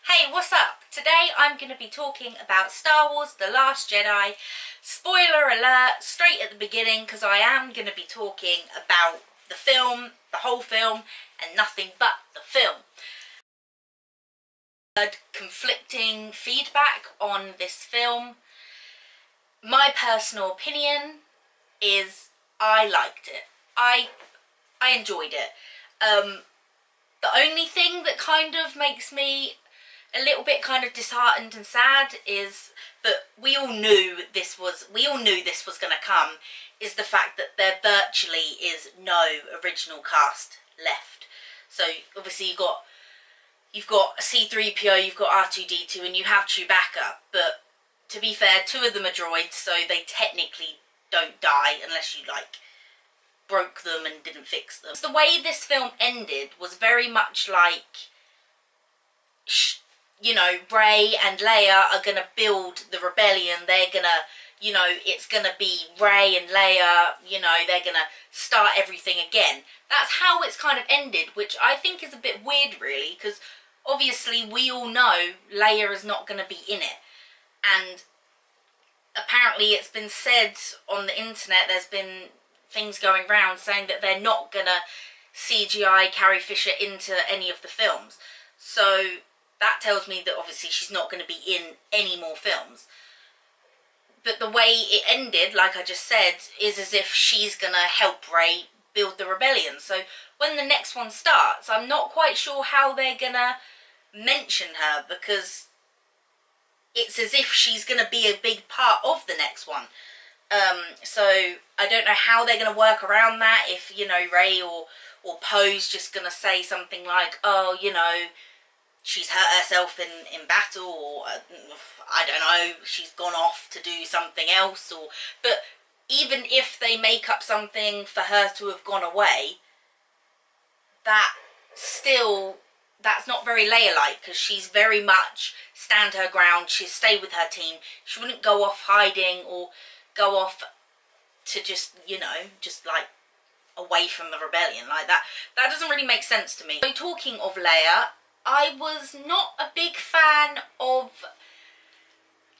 Hey, what's up? Today I'm going to be talking about Star Wars The Last Jedi. Spoiler alert, straight at the beginning, because I am going to be talking about the film, the whole film, and nothing but the film. Conflicting feedback on this film. My personal opinion is I liked it. I enjoyed it. The only thing that kind of makes me a little bit kind of disheartened and sad is that we all knew this was going to come, is the fact that there virtually is no original cast left. So obviously you've got C-3PO, you've got R2-D2, and you have Chewbacca, but to be fair, two of them are droids, so they technically don't die unless you broke them and didn't fix them. The way this film ended was very much like, you know, Rey and Leia are gonna build the rebellion. They're gonna, you know, it's gonna be Rey and Leia, you know, they're gonna start everything again. That's how it's kind of ended, which I think is a bit weird really, because obviously we all know Leia is not gonna be in it. And apparently it's been said on the internet, there's been things going around saying that they're not gonna CGI Carrie Fisher into any of the films. So that tells me that obviously she's not going to be in any more films. But the way it ended, like I just said, is as if she's going to help Rey build the rebellion. So when the next one starts, I'm not quite sure how they're going to mention her, because it's as if she's going to be a big part of the next one. So I don't know how they're going to work around that, if, you know, Rey or Poe's just going to say something like, oh, you know, she's hurt herself in battle, or I don't know, she's gone off to do something else, or but even if they make up something for her to have gone away, that's not very Leia-like, because she's very much stand her ground. She'll stay with her team. She wouldn't go off hiding or go off to just, you know, just like away from the rebellion like that. That doesn't really make sense to me. So talking of Leia, I was not a big fan of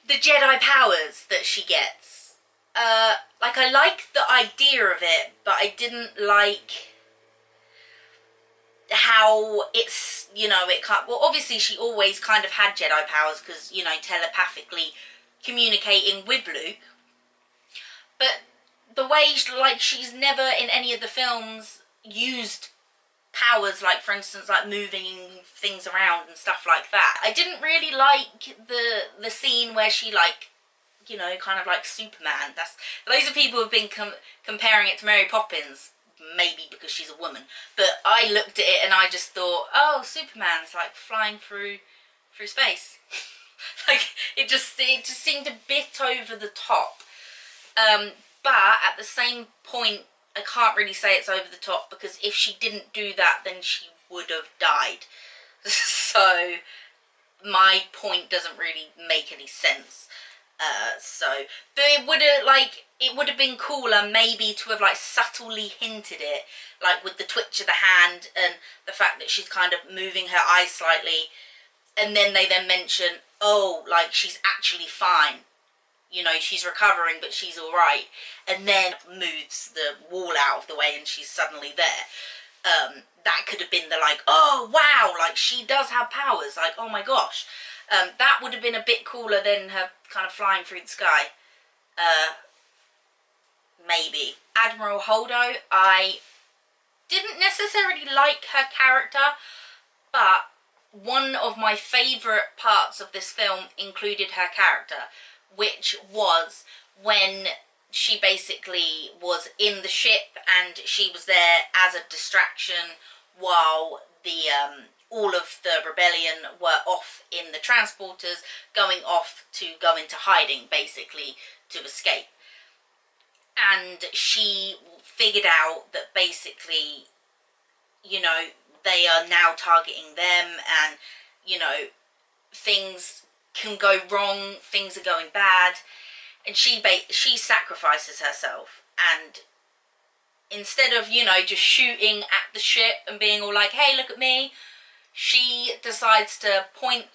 the Jedi powers that she gets. Like, I like the idea of it, but I didn't like how it's, you know, it can't, well, obviously she always kind of had Jedi powers, because, you know, telepathically communicating with Luke, but the way, like, she's never in any of the films used powers, like, for instance, like moving things around and stuff like that. I didn't really like the scene where she, like, you know, kind of like Superman. Loads of people have been comparing it to Mary Poppins, maybe because she's a woman, but I looked at it and I just thought, oh, Superman's like flying through space. Like, it just seemed a bit over the top. But at the same point, I can't really say it's over the top, because if she didn't do that, then she would have died. So my point doesn't really make any sense. But it would have been cooler maybe to have, like, subtly hinted it, like with the twitch of the hand and the fact that she's kind of moving her eyes slightly, and then they mention, oh, like, she's actually fine. You know, she's recovering, but she's all right. And then moves the wall out of the way and she's suddenly there. That could have been the, like, oh, wow, like, she does have powers. Like, oh, my gosh. That would have been a bit cooler than her kind of flying through the sky. Maybe. Admiral Holdo, I didn't necessarily like her character, but one of my favourite parts of this film included her character, which was when she basically was in the ship and she was there as a distraction while the all of the rebellion were off in the transporters, going off to go into hiding, basically, to escape. And she figured out that basically, you know, they are now targeting them, and, you know, things can go wrong, things are going bad, and she sacrifices herself, and instead of, you know, just shooting at the ship and being all like, hey, look at me, she decides to point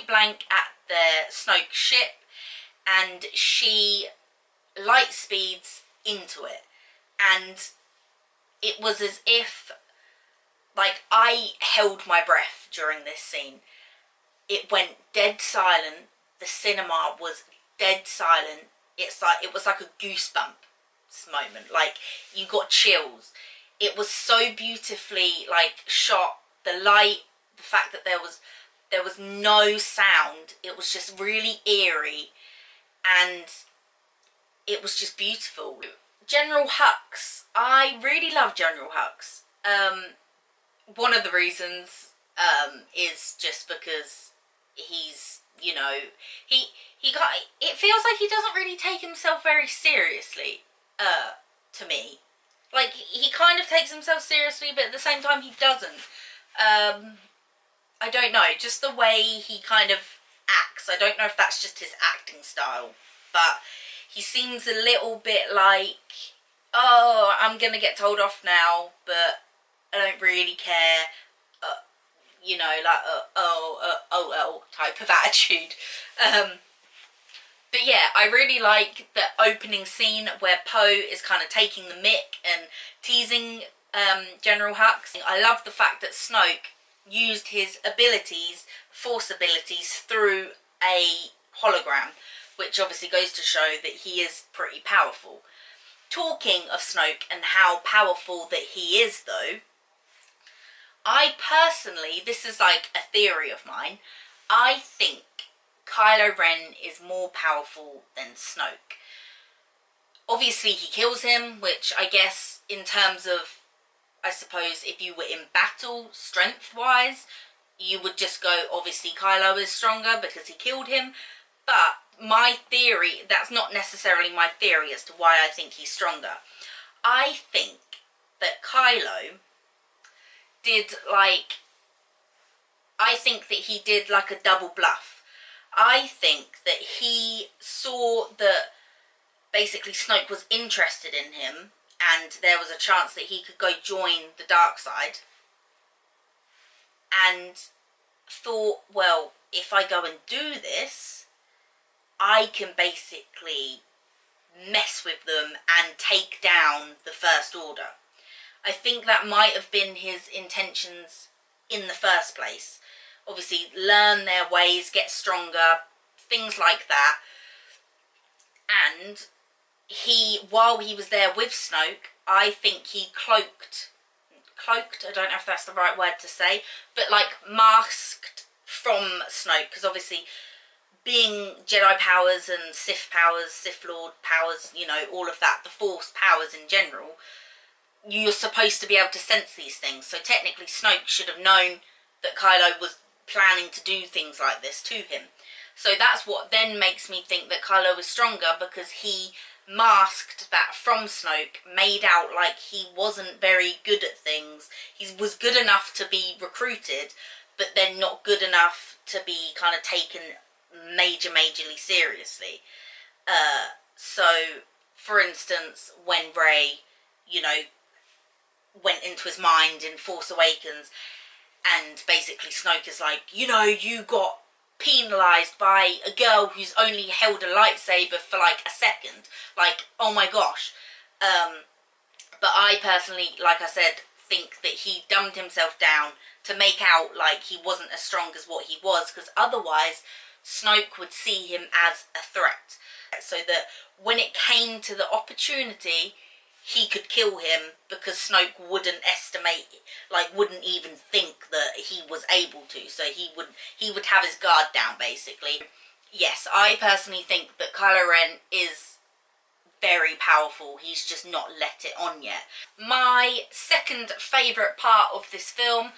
blank at the Snoke ship, and she light speeds into it. And it was as if, like, I held my breath during this scene. It went dead silent. The cinema was dead silent. It was like a goosebumps moment. Like, you got chills. It was so beautifully, like, shot. The light, the fact that there was no sound. It was just really eerie, and it was just beautiful. General Hux. I really love General Hux. One of the reasons is just because he's, you know, it feels like he doesn't really take himself very seriously, to me. Like, he kind of takes himself seriously, but at the same time he doesn't. I don't know, just the way he kind of acts. I don't know if that's just his acting style, but he seems a little bit like, oh, I'm gonna get told off now, but I don't really care. You know, like, oh, type of attitude. But yeah, I really like the opening scene where Poe is kind of taking the mick and teasing General Hux. I love the fact that Snoke used his abilities, Force abilities, through a hologram, which obviously goes to show that he is pretty powerful. Talking of Snoke and how powerful that he is, though, I personally, this is like a theory of mine, I think Kylo Ren is more powerful than Snoke. Obviously he kills him, which I guess in terms of, I suppose if you were in battle, strength-wise, you would just go, obviously Kylo is stronger because he killed him. But my theory, that's not necessarily my theory as to why I think he's stronger. I think that Kylo did like, I think that he did like a double bluff. I think that he saw that basically Snoke was interested in him and there was a chance that he could go join the dark side, and thought, well, if I go and do this, I can basically mess with them and take down the First Order. I think that might have been his intentions in the first place. Obviously, learn their ways, get stronger, things like that. And while he was there with Snoke, I think he cloaked, I don't know if that's the right word to say, but like masked from Snoke, because obviously being Jedi powers and Sith powers, Sith Lord powers, you know, all of that, the Force powers in general, you're supposed to be able to sense these things. So technically Snoke should have known that Kylo was planning to do things like this to him. So that's what then makes me think that Kylo was stronger, because he masked that from Snoke, made out like he wasn't very good at things. He was good enough to be recruited, but then not good enough to be kind of taken majorly seriously. So, for instance, when Rey, you know, went into his mind in Force Awakens, and basically Snoke is like, you know, you got penalised by a girl who's only held a lightsaber for like a second. Like, oh my gosh. But I personally, like I said, think that he dumbed himself down to make out like he wasn't as strong as what he was, because otherwise Snoke would see him as a threat. So that when it came to the opportunity, he could kill him, because Snoke wouldn't estimate, like wouldn't even think that he was able to. So he would have his guard down, basically. Yes, I personally think that Kylo Ren is very powerful. He's just not let it on yet. My second favourite part of this film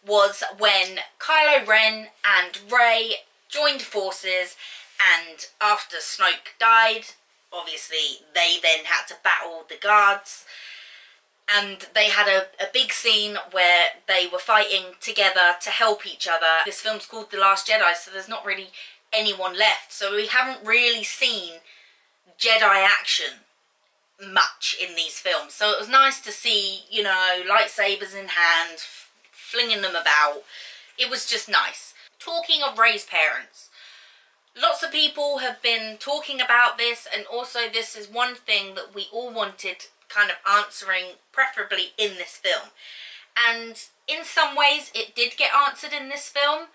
was when Kylo Ren and Rey joined forces, and after Snoke died, obviously they then had to battle the guards, and they had a big scene where they were fighting together to help each other. This film's called The Last Jedi, so there's not really anyone left, so we haven't really seen Jedi action much in these films. So it was nice to see, you know, lightsabers in hand, flinging them about. It was just nice. Talking of Rey's parents, lots of people have been talking about this, and also this is one thing that we all wanted kind of answering, preferably in this film. And in some ways it did get answered in this film.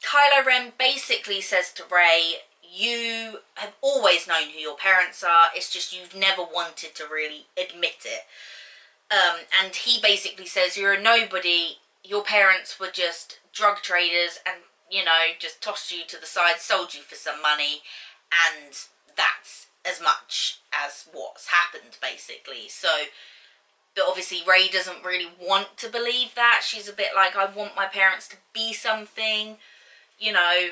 Kylo Ren basically says to Rey, you have always known who your parents are, it's just you've never wanted to really admit it. And he basically says, you're a nobody, your parents were just drug traders and, you know, just tossed you to the side, sold you for some money, and that's as much as what's happened, basically. So, but obviously Rey doesn't really want to believe that. She's a bit like, I want my parents to be something, you know,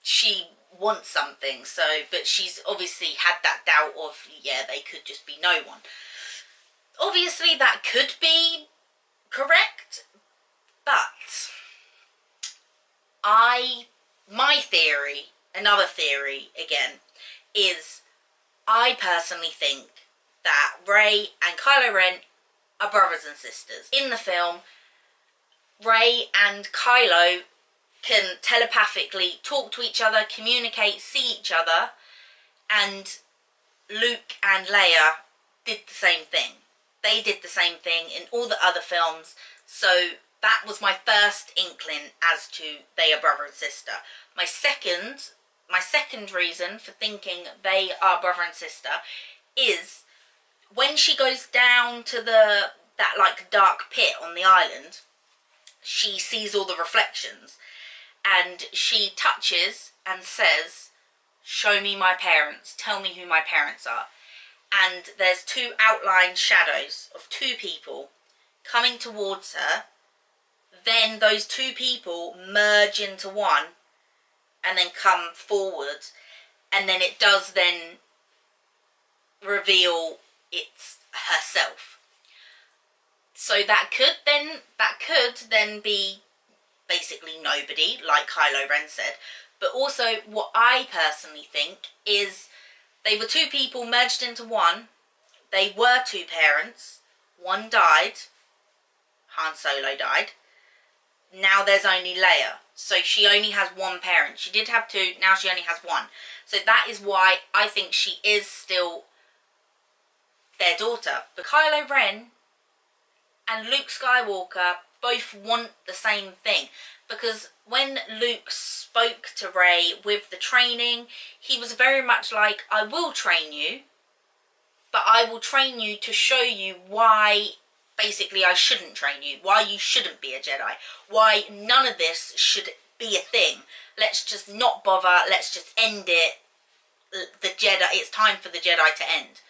she wants something. So, but she's obviously had that doubt of, yeah, they could just be no one. Obviously that could be correct, but my theory, another theory again, is I personally think that Rey and Kylo Ren are brothers and sisters. In the film, Rey and Kylo can telepathically talk to each other, communicate, see each other, and Luke and Leia did the same thing. They did the same thing in all the other films, so that was my first inkling as to they are brother and sister. My second reason for thinking they are brother and sister is when she goes down to that like dark pit on the island, she sees all the reflections and she touches and says, show me my parents, tell me who my parents are. And there's two outlined shadows of two people coming towards her. Then those two people merge into one and then come forward, and then it does then reveal it's herself. So that could then be basically nobody, like Kylo Ren said. But also what I personally think is they were two people merged into one. They were two parents. One died. Han Solo died. Now there's only Leia. So she only has one parent. She did have two, now she only has one. So that is why I think she is still their daughter. But Kylo Ren and Luke Skywalker both want the same thing. Because when Luke spoke to Rey with the training, he was very much like, I will train you, but I will train you to show you why basically I shouldn't train you, why you shouldn't be a Jedi, why none of this should be a thing. Let's just not bother, let's just end it. The Jedi, it's time for the Jedi to end,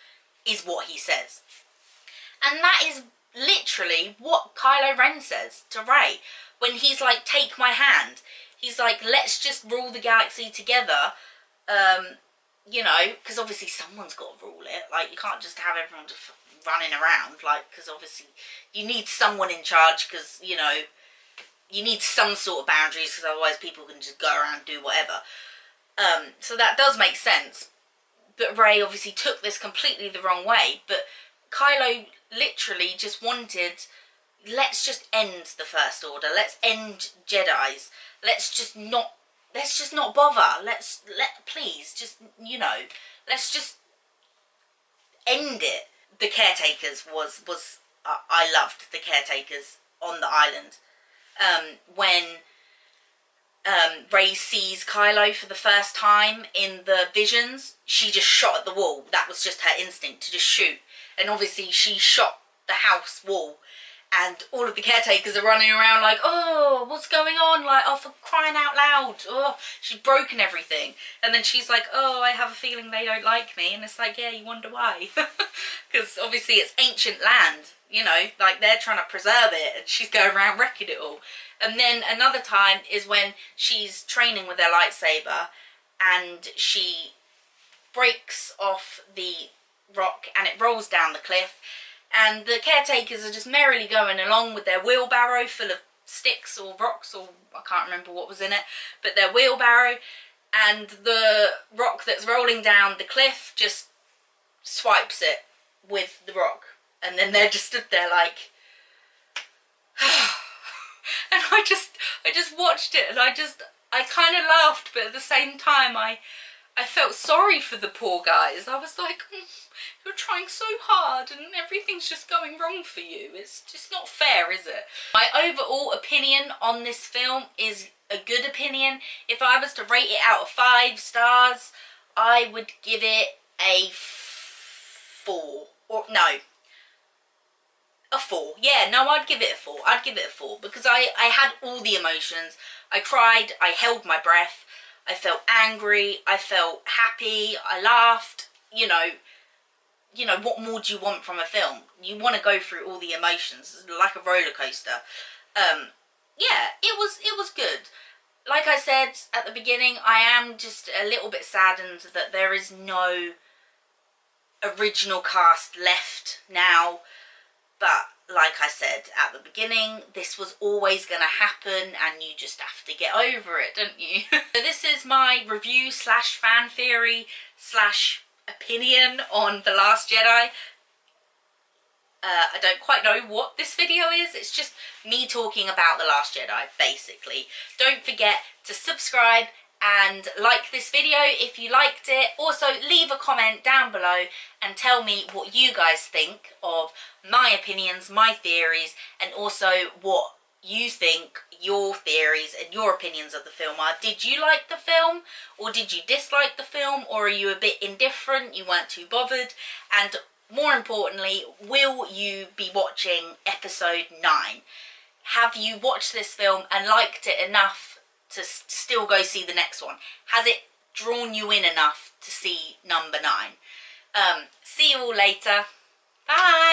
is what he says. And that is literally what Kylo Ren says to Rey. When he's like, take my hand. He's like, let's just rule the galaxy together. You know, because obviously someone's got to rule it. Like, you can't just have everyone just running around. Like, because obviously you need someone in charge, because, you know, you need some sort of boundaries, because otherwise people can just go around and do whatever. So that does make sense. But Rey obviously took this completely the wrong way. But Kylo literally just wanted, let's just end the First Order. Let's end Jedis. Let's just not bother. Please, just, you know, let's just end it. The caretakers was I loved the caretakers on the island. When Rey sees Kylo for the first time in the visions, she just shot at the wall. That was just her instinct, to just shoot. And obviously she shot the house wall, and all of the caretakers are running around like, oh, what's going on? Like, oh, for crying out loud. Oh, she's broken everything. And then she's like, oh, I have a feeling they don't like me. And it's like, yeah, you wonder why. Because obviously it's ancient land, you know, like they're trying to preserve it, and she's going around wrecking it all. And then another time is when she's training with her lightsaber, and she breaks off the rock and it rolls down the cliff, and the caretakers are just merrily going along with their wheelbarrow full of sticks or rocks, or I can't remember what was in it, but their wheelbarrow, and the rock that's rolling down the cliff just swipes it with the rock, and then they're just stood there like, And I just watched it, and I kind of laughed, but at the same time I felt sorry for the poor guys. I was like, you're trying so hard and everything's just going wrong for you. It's just not fair, is it? My overall opinion on this film is a good opinion. If I was to rate it out of 5 stars, I would give it a 4. Or no, a 4. Yeah, no, I'd give it a 4. I'd give it a 4 because I had all the emotions. I cried, I held my breath, I felt angry, I felt happy, I laughed. You know, what more do you want from a film? You want to go through all the emotions, like a roller coaster. Yeah, it was good. Like I said at the beginning, I am just a little bit saddened that there is no original cast left now. But like I said at the beginning, this was always going to happen and you just have to get over it, don't you? So this is my review slash fan theory slash opinion on The Last Jedi. I don't quite know what this video is. It's just me talking about The Last Jedi, basically. Don't forget to subscribe and like this video if you liked it. Also, leave a comment down below and tell me what you guys think of my opinions, my theories, and also what you think your theories and your opinions of the film are. Did you like the film, or did you dislike the film, or are you a bit indifferent, you weren't too bothered? And more importantly, will you be watching episode 9? Have you watched this film and liked it enough to still go see the next one? Has it drawn you in enough to see number 9? See you all later. Bye!